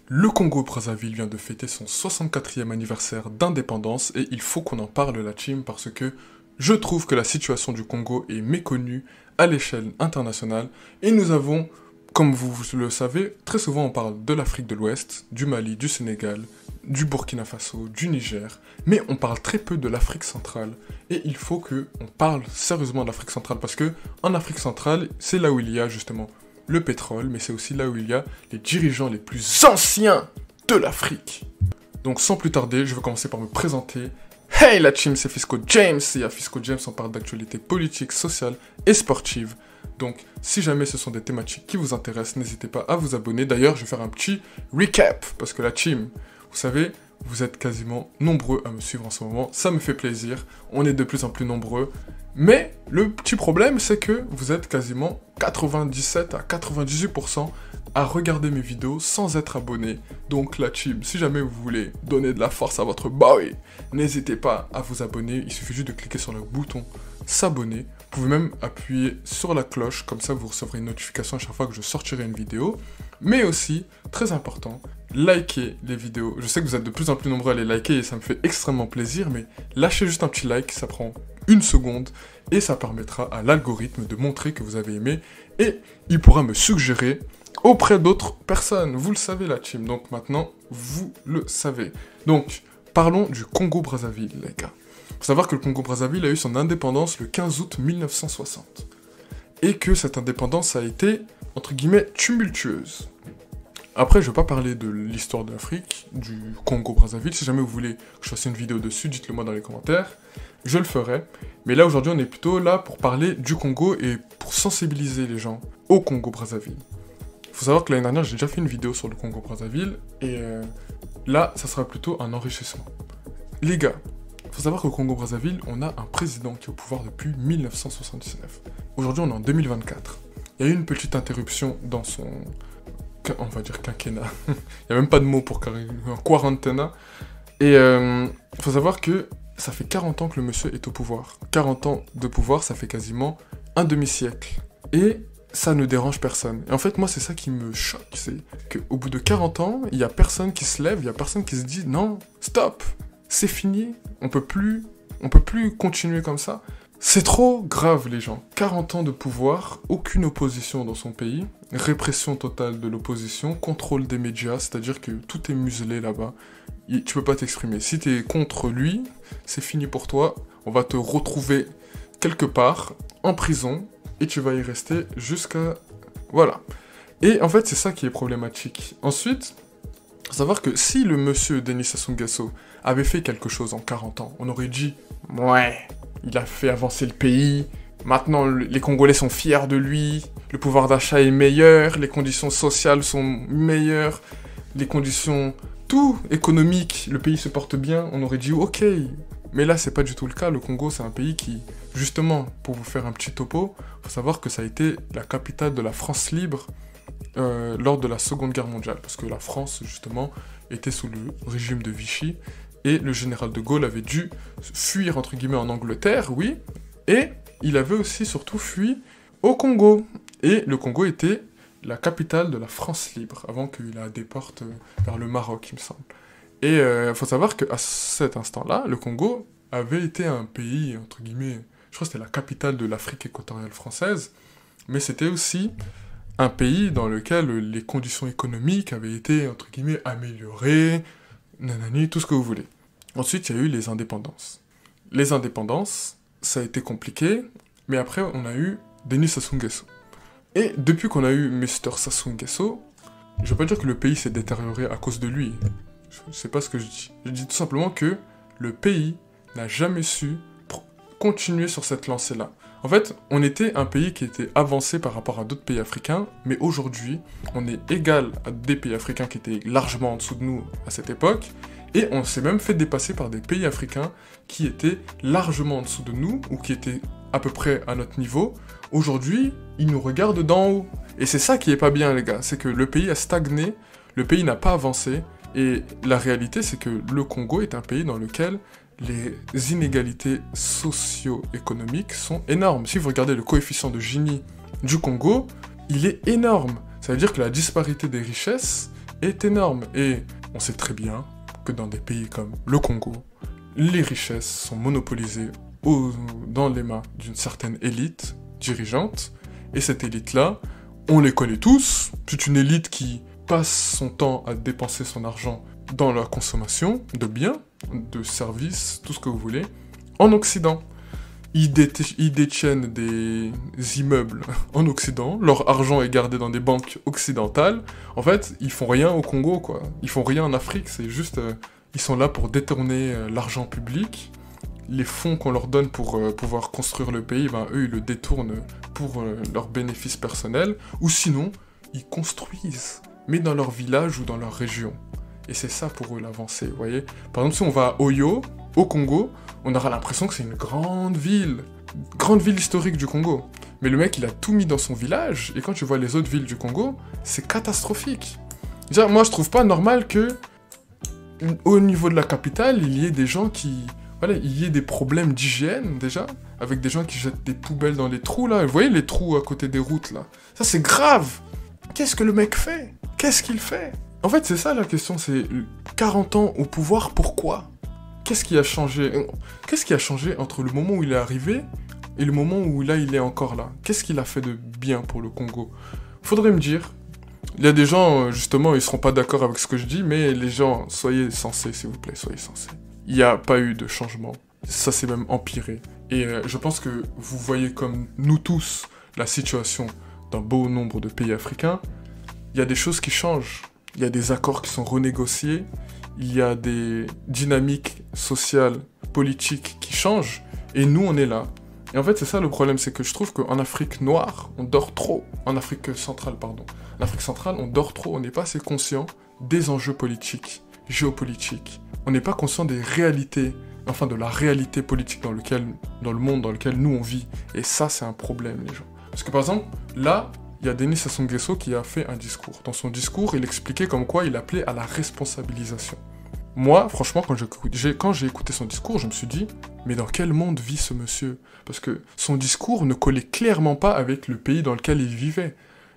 Le Congo-Brazzaville vient de fêter son 64e anniversaire d'indépendance et il faut qu'on en parle la team parce que je trouve que la situation du Congo est méconnue à l'échelle internationale et nous avons, comme vous le savez, très souvent on parle de l'Afrique de l'Ouest, du Mali, du Sénégal, du Burkina Faso, du Niger, mais on parle très peu de l'Afrique centrale et il faut que on parle sérieusement de l'Afrique centrale parce que en Afrique centrale, c'est là où il y a justement le pétrole, mais c'est aussi là où il y a les dirigeants les plus anciens de l'Afrique. Donc sans plus tarder, je vais commencer par me présenter. Hey la team, c'est Fisco James, et à Fisco James on parle d'actualité politique, sociale et sportive. Donc si jamais ce sont des thématiques qui vous intéressent, n'hésitez pas à vous abonner. D'ailleurs, je vais faire un petit recap, parce que la team, vous savez, vous êtes quasiment nombreux à me suivre en ce moment, ça me fait plaisir, on est de plus en plus nombreux. Mais le petit problème, c'est que vous êtes quasiment 97 à 98% à regarder mes vidéos sans être abonné. Donc la team, si jamais vous voulez donner de la force à votre boy, n'hésitez pas à vous abonner. Il suffit juste de cliquer sur le bouton s'abonner. Vous pouvez même appuyer sur la cloche, comme ça vous recevrez une notification à chaque fois que je sortirai une vidéo. Mais aussi, très important, likez les vidéos. Je sais que vous êtes de plus en plus nombreux à les liker et ça me fait extrêmement plaisir, mais lâchez juste un petit like, ça prend une seconde et ça permettra à l'algorithme de montrer que vous avez aimé et il pourra me suggérer auprès d'autres personnes. Vous le savez la team, donc maintenant vous le savez. Donc parlons du Congo-Brazzaville les gars. Il faut savoir que le Congo-Brazzaville a eu son indépendance le 15 août 1960 et que cette indépendance a été entre guillemets tumultueuse. Après, je ne vais pas parler de l'histoire de l'Afrique, du Congo-Brazzaville. Si jamais vous voulez que je fasse une vidéo dessus, dites-le moi dans les commentaires. Je le ferai. Mais là, aujourd'hui, on est plutôt là pour parler du Congo et pour sensibiliser les gens au Congo-Brazzaville. Il faut savoir que l'année dernière, j'ai déjà fait une vidéo sur le Congo-Brazzaville. Et là, ça sera plutôt un enrichissement. Les gars, il faut savoir qu'au Congo-Brazzaville, on a un président qui est au pouvoir depuis 1979. Aujourd'hui, on est en 2024. Il y a eu une petite interruption dans son... on va dire quinquennat. Il n'y a même pas de mot pour un quarantaine. Et il faut savoir que ça fait 40 ans que le monsieur est au pouvoir. 40 ans de pouvoir, ça fait quasiment un demi-siècle. Et ça ne dérange personne. Et en fait, moi, c'est ça qui me choque. C'est qu'au bout de 40 ans, il n'y a personne qui se lève, il n'y a personne qui se dit « Non, stop, c'est fini, on peut plus continuer comme ça ». C'est trop grave les gens. 40 ans de pouvoir, aucune opposition dans son pays, répression totale de l'opposition, contrôle des médias, c'est-à-dire que tout est muselé là-bas. Tu peux pas t'exprimer. Si tu es contre lui, c'est fini pour toi. On va te retrouver quelque part, en prison, et tu vas y rester jusqu'à... Voilà. Et en fait, c'est ça qui est problématique. Ensuite, faut savoir que si le monsieur Denis Sassou Nguesso avait fait quelque chose en 40 ans, on aurait dit « Ouais, il a fait avancer le pays, maintenant les Congolais sont fiers de lui, le pouvoir d'achat est meilleur, les conditions sociales sont meilleures, les conditions tout économiques, le pays se porte bien », on aurait dit « Ok ». Mais là, c'est pas du tout le cas. Le Congo, c'est un pays qui, justement, pour vous faire un petit topo, faut savoir que ça a été la capitale de la France libre lors de la Seconde Guerre mondiale. Parce que la France, justement, était sous le régime de Vichy. Et le général de Gaulle avait dû fuir, entre guillemets, en Angleterre, oui. Et il avait aussi, surtout, fui au Congo. Et le Congo était la capitale de la France libre, avant qu'il la déporte vers le Maroc, il me semble. Et il faut savoir qu'à cet instant-là, le Congo avait été un pays, entre guillemets, je crois que c'était la capitale de l'Afrique équatoriale française, mais c'était aussi un pays dans lequel les conditions économiques avaient été, entre guillemets, améliorées, nanani, tout ce que vous voulez. Ensuite, il y a eu les indépendances. Les indépendances, ça a été compliqué, mais après, on a eu Denis Sassou Nguesso. Et depuis qu'on a eu Mr Sassou Nguesso, je veux pas dire que le pays s'est détérioré à cause de lui. C'est pas ce que je dis. Je dis tout simplement que le pays n'a jamais su continuer sur cette lancée-là. En fait, on était un pays qui était avancé par rapport à d'autres pays africains, mais aujourd'hui, on est égal à des pays africains qui étaient largement en dessous de nous à cette époque, et on s'est même fait dépasser par des pays africains qui étaient largement en dessous de nous, ou qui étaient à peu près à notre niveau. Aujourd'hui, ils nous regardent d'en haut. Et c'est ça qui est pas bien, les gars. C'est que le pays a stagné, le pays n'a pas avancé, et la réalité, c'est que le Congo est un pays dans lequel les inégalités socio-économiques sont énormes. Si vous regardez le coefficient de Gini du Congo, il est énorme. Ça veut dire que la disparité des richesses est énorme. Et on sait très bien que dans des pays comme le Congo, les richesses sont monopolisées dans les mains d'une certaine élite dirigeante. Et cette élite-là, on les connaît tous. C'est une élite qui passe son temps à dépenser son argent dans la consommation de biens, de services, tout ce que vous voulez, en Occident. Ils détiennent des immeubles en Occident, leur argent est gardé dans des banques occidentales. En fait, ils font rien au Congo, quoi. Ils font rien en Afrique, c'est juste... ils sont là pour détourner l'argent public. Les fonds qu'on leur donne pour pouvoir construire le pays, ben, eux, ils le détournent pour leurs bénéfices personnels. Ou sinon, ils construisent, mais dans leur village ou dans leur région. Et c'est ça pour eux l'avancée, vous voyez. Par exemple, si on va à Oyo, au Congo, on aura l'impression que c'est une grande ville historique du Congo. Mais le mec, il a tout mis dans son village, et quand tu vois les autres villes du Congo, c'est catastrophique. Déjà, moi, je trouve pas normal que, au niveau de la capitale, il y ait des gens qui... Voilà, il y ait des problèmes d'hygiène, déjà, avec des gens qui jettent des poubelles dans les trous, là. Vous voyez les trous à côté des routes, là. Ça, c'est grave. Qu'est-ce que le mec fait? Qu'est-ce qu'il fait? En fait, c'est ça la question, c'est 40 ans au pouvoir, pourquoi? Qu'est-ce qui a changé? Qu'est-ce qui a changé entre le moment où il est arrivé et le moment où là, il est encore là? Qu'est-ce qu'il a fait de bien pour le Congo? Faudrait me dire. Il y a des gens, justement, ils seront pas d'accord avec ce que je dis, mais les gens, soyez sensés, s'il vous plaît, soyez sensés. Il n'y a pas eu de changement. Ça s'est même empiré. Et je pense que vous voyez comme nous tous la situation dans bon nombre de pays africains. Il y a des choses qui changent. Il y a des accords qui sont renégociés. Il y a des dynamiques sociales, politiques qui changent. Et nous, on est là. Et en fait, c'est ça le problème. C'est que je trouve qu'en Afrique noire, on dort trop. En Afrique centrale, pardon. En Afrique centrale, on dort trop. On n'est pas assez conscient des enjeux politiques, géopolitiques. On n'est pas conscient des réalités, enfin de la réalité politique dans le monde dans lequel nous on vit. Et ça, c'est un problème, les gens. Parce que par exemple, là, il y a Denis Sassou Nguesso qui a fait un discours. Dans son discours, il expliquait comme quoi il appelait à la responsabilisation. Moi, franchement, quand j'ai écouté son discours, je me suis dit, mais dans quel monde vit ce monsieur? Parce que son discours ne collait clairement pas avec le pays dans lequel il vivait.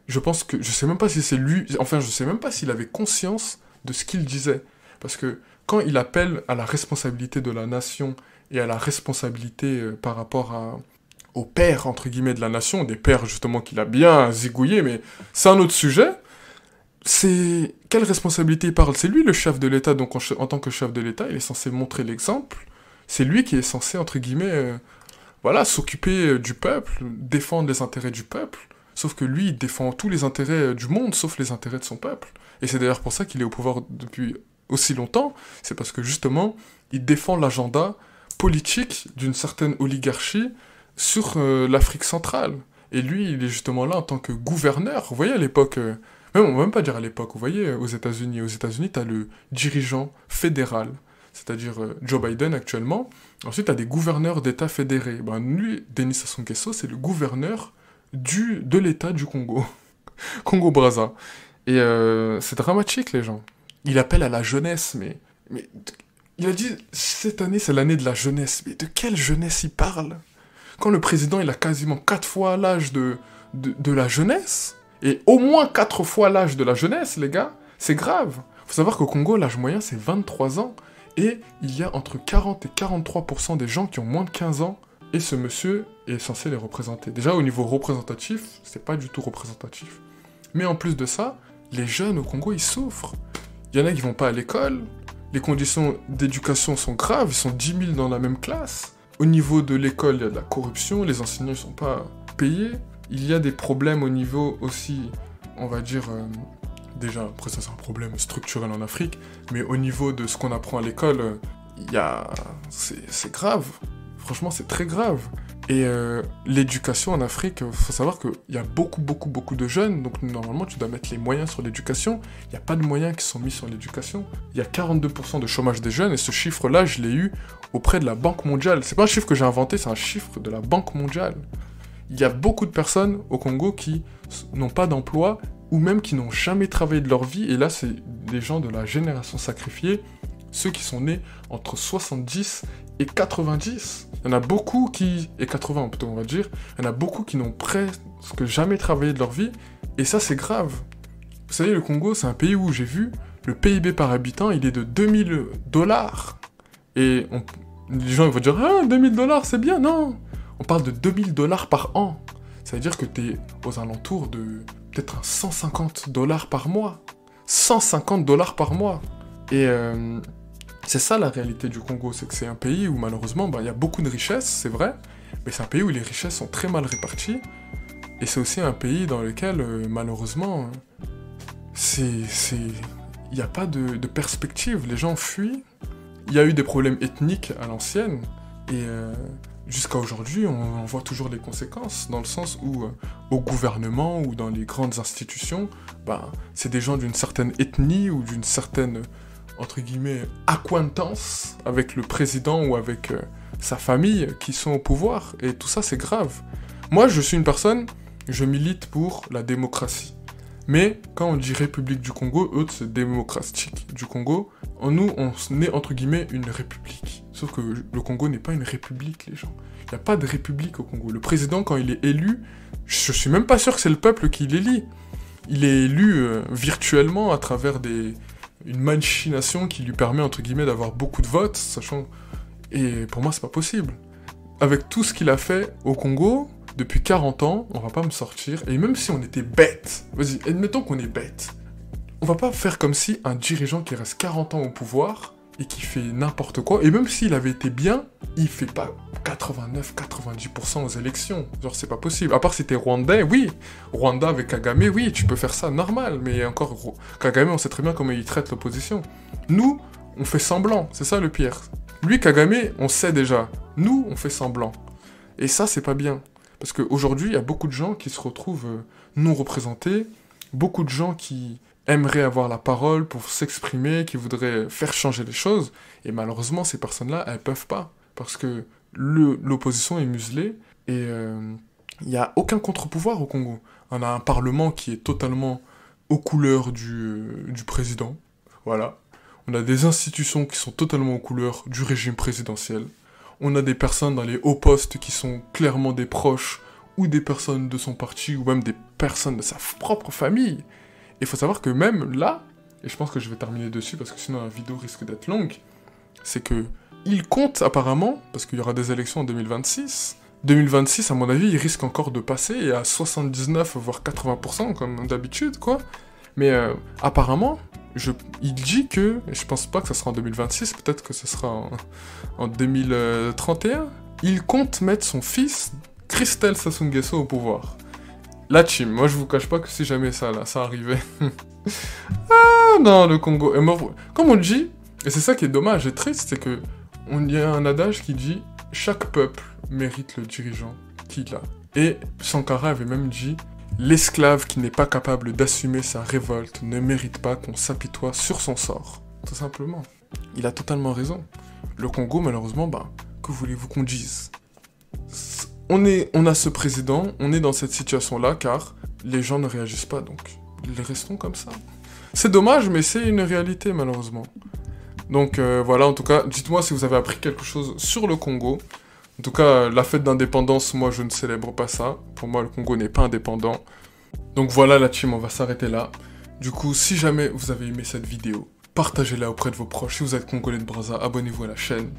Je sais même pas si c'est lui, enfin, je sais même pas s'il avait conscience de ce qu'il disait. Parce que quand il appelle à la responsabilité de la nation et à la responsabilité par rapport aux pères, entre guillemets, de la nation, des pères justement qu'il a bien zigouillé, mais c'est un autre sujet, c'est... Quelle responsabilité il parle? C'est lui le chef de l'État, donc en tant que chef de l'État, il est censé montrer l'exemple. C'est lui qui est censé, entre guillemets, voilà, s'occuper du peuple, défendre les intérêts du peuple. Sauf que lui, il défend tous les intérêts du monde, sauf les intérêts de son peuple. Et c'est d'ailleurs pour ça qu'il est au pouvoir depuis aussi longtemps, c'est parce que justement, il défend l'agenda politique d'une certaine oligarchie sur l'Afrique centrale. Et lui, il est justement là en tant que gouverneur. Vous voyez à l'époque, on va même pas dire à l'époque, vous voyez aux États-Unis, t'as le dirigeant fédéral, c'est-à-dire Joe Biden actuellement. Ensuite, t'as des gouverneurs d'États fédérés. Ben, lui, Denis Sassou Nguesso, c'est le gouverneur de l'État du Congo. Congo-Brazza. Et c'est dramatique, les gens. Il appelle à la jeunesse, mais il a dit, cette année, c'est l'année de la jeunesse. Mais de quelle jeunesse il parle? Quand le président, il a quasiment 4 fois l'âge de la jeunesse, et au moins 4 fois l'âge de la jeunesse, les gars, c'est grave. Faut savoir qu'au Congo, l'âge moyen, c'est 23 ans, et il y a entre 40 et 43% des gens qui ont moins de 15 ans, et ce monsieur est censé les représenter. Déjà, au niveau représentatif, c'est pas du tout représentatif. Mais en plus de ça, les jeunes au Congo, ils souffrent. Il y en a qui vont pas à l'école, les conditions d'éducation sont graves, ils sont 10 000 dans la même classe. Au niveau de l'école, il y a de la corruption, les enseignants ne sont pas payés. Il y a des problèmes au niveau aussi, on va dire, déjà, après ça c'est un problème structurel en Afrique, mais au niveau de ce qu'on apprend à l'école, c'est grave. Franchement, c'est très grave. Et l'éducation en Afrique, il faut savoir qu'il y a beaucoup de jeunes, donc normalement tu dois mettre les moyens sur l'éducation. Il n'y a pas de moyens qui sont mis sur l'éducation. Il y a 42% de chômage des jeunes, et ce chiffre-là, je l'ai eu auprès de la Banque mondiale. C'est pas un chiffre que j'ai inventé, c'est un chiffre de la Banque mondiale. Il y a beaucoup de personnes au Congo qui n'ont pas d'emploi, ou même qui n'ont jamais travaillé de leur vie, et là c'est des gens de la génération sacrifiée, ceux qui sont nés entre 70 et 90. Il y en a beaucoup et 80 plutôt on va dire, il y en a beaucoup qui n'ont presque jamais travaillé de leur vie, et ça c'est grave. Vous savez, le Congo, c'est un pays où j'ai vu le PIB par habitant, il est de 2000 $. Et les gens ils vont dire, ah, 2000 $, c'est bien. Non, on parle de 2000 $ par an. Ça veut dire que tu es aux alentours de peut-être 150 $ par mois. 150 $ par mois. Et c'est ça la réalité du Congo, c'est que c'est un pays où malheureusement, il y a beaucoup de richesses, c'est vrai, mais c'est un pays où les richesses sont très mal réparties. Et c'est aussi un pays dans lequel, malheureusement, il n'y a pas de perspective. Les gens fuient. Il y a eu des problèmes ethniques à l'ancienne. Et jusqu'à aujourd'hui, on en voit toujours les conséquences. Dans le sens où, au gouvernement ou dans les grandes institutions, c'est des gens d'une certaine ethnie ou d'une certaine, entre guillemets, acquaintance avec le président ou avec sa famille qui sont au pouvoir. Et tout ça, c'est grave. Moi, je suis une personne, je milite pour la démocratie. Mais quand on dit République du Congo, eux, c'est démocratique du Congo. Nous, on est entre guillemets une république. Sauf que le Congo n'est pas une république, les gens. Il n'y a pas de république au Congo. Le président, quand il est élu, je suis même pas sûr que c'est le peuple qui l'élit. Il est élu virtuellement à travers une machination qui lui permet, entre guillemets, d'avoir beaucoup de votes, sachant... Et pour moi, c'est pas possible. Avec tout ce qu'il a fait au Congo... Depuis 40 ans, on va pas me sortir, et même si on était bête, vas-y, admettons qu'on est bête, on va pas faire comme si un dirigeant qui reste 40 ans au pouvoir, et qui fait n'importe quoi, et même s'il avait été bien, il fait pas 89-90% aux élections, genre c'est pas possible, à part si t'es rwandais, oui, Rwanda avec Kagame, oui, tu peux faire ça, normal, mais encore, Kagame, on sait très bien comment il traite l'opposition. Nous, on fait semblant, c'est ça le pire. Lui, Kagame, on sait déjà, nous, on fait semblant, et ça, c'est pas bien. Parce qu'aujourd'hui, il y a beaucoup de gens qui se retrouvent non représentés, beaucoup de gens qui aimeraient avoir la parole pour s'exprimer, qui voudraient faire changer les choses, et malheureusement, ces personnes-là, elles peuvent pas, parce que l'opposition est muselée, et il n'y a aucun contre-pouvoir au Congo. On a un parlement qui est totalement aux couleurs du président, voilà. On a des institutions qui sont totalement aux couleurs du régime présidentiel. On a des personnes dans les hauts postes qui sont clairement des proches, ou des personnes de son parti, ou même des personnes de sa propre famille. Il faut savoir que même là, et je pense que je vais terminer dessus parce que sinon la vidéo risque d'être longue, c'est que il compte apparemment, parce qu'il y aura des élections en 2026. 2026, à mon avis, il risque encore de passer à 79 voire 80% comme d'habitude, quoi. Mais apparemment, il dit que, et je pense pas que ça sera en 2026, peut-être que ce sera en 2031, il compte mettre son fils, Christelle Sassou Nguesso, au pouvoir. La team, moi je vous cache pas que si jamais ça arrivait... ah non, le Congo... Et moi, comme on dit, et c'est ça qui est dommage et triste, c'est que il y a un adage qui dit « Chaque peuple mérite le dirigeant qu'il a ». Et Sankara avait même dit « L'esclave qui n'est pas capable d'assumer sa révolte ne mérite pas qu'on s'apitoie sur son sort. » Tout simplement. Il a totalement raison. Le Congo, malheureusement, que voulez-vous qu'on dise? On a ce président, on est dans cette situation-là, car les gens ne réagissent pas, donc les restons comme ça. C'est dommage, mais c'est une réalité, malheureusement. Donc voilà, en tout cas, dites-moi si vous avez appris quelque chose sur le Congo. En tout cas, la fête d'indépendance, moi, je ne célèbre pas ça. Pour moi, le Congo n'est pas indépendant. Donc voilà, la team, on va s'arrêter là. Du coup, si jamais vous avez aimé cette vidéo, partagez-la auprès de vos proches. Si vous êtes Congolais de Brazza, abonnez-vous à la chaîne.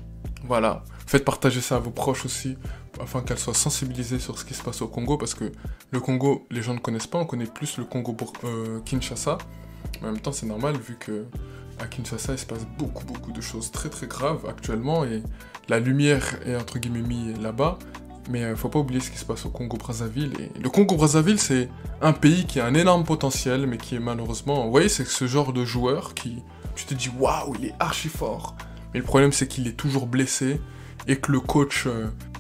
Voilà, faites partager ça à vos proches aussi, afin qu'elles soient sensibilisées sur ce qui se passe au Congo, parce que le Congo, les gens ne connaissent pas, on connaît plus le Congo Kinshasa. Mais en même temps, c'est normal, vu que à Kinshasa, il se passe beaucoup de choses très graves actuellement, et la lumière est entre guillemets mise là-bas, mais faut pas oublier ce qui se passe au Congo-Brazzaville. Et le Congo-Brazzaville, c'est un pays qui a un énorme potentiel, mais qui est malheureusement... Vous voyez, c'est ce genre de joueur qui... Tu te dis, waouh, il est archi fort. Mais le problème, c'est qu'il est toujours blessé, et que le coach,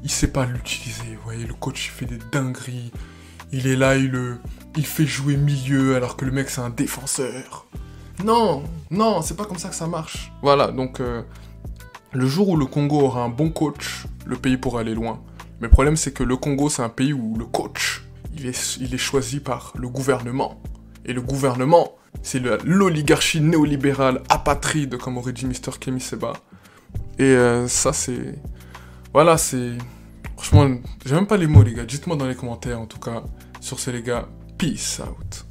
il sait pas l'utiliser. Vous voyez, le coach, il fait des dingueries. Il est là, il fait jouer milieu, alors que le mec, c'est un défenseur. Non, c'est pas comme ça que ça marche. Voilà, donc... le jour où le Congo aura un bon coach, le pays pourra aller loin. Mais le problème, c'est que le Congo, c'est un pays où le coach, il est choisi par le gouvernement. Et le gouvernement, c'est l'oligarchie néolibérale apatride, comme aurait dit Mr. Kemi Seba. Et ça, c'est... Voilà, c'est... Franchement, j'ai même pas les mots, les gars. Dites-moi dans les commentaires, en tout cas. Sur ce, les gars, peace out.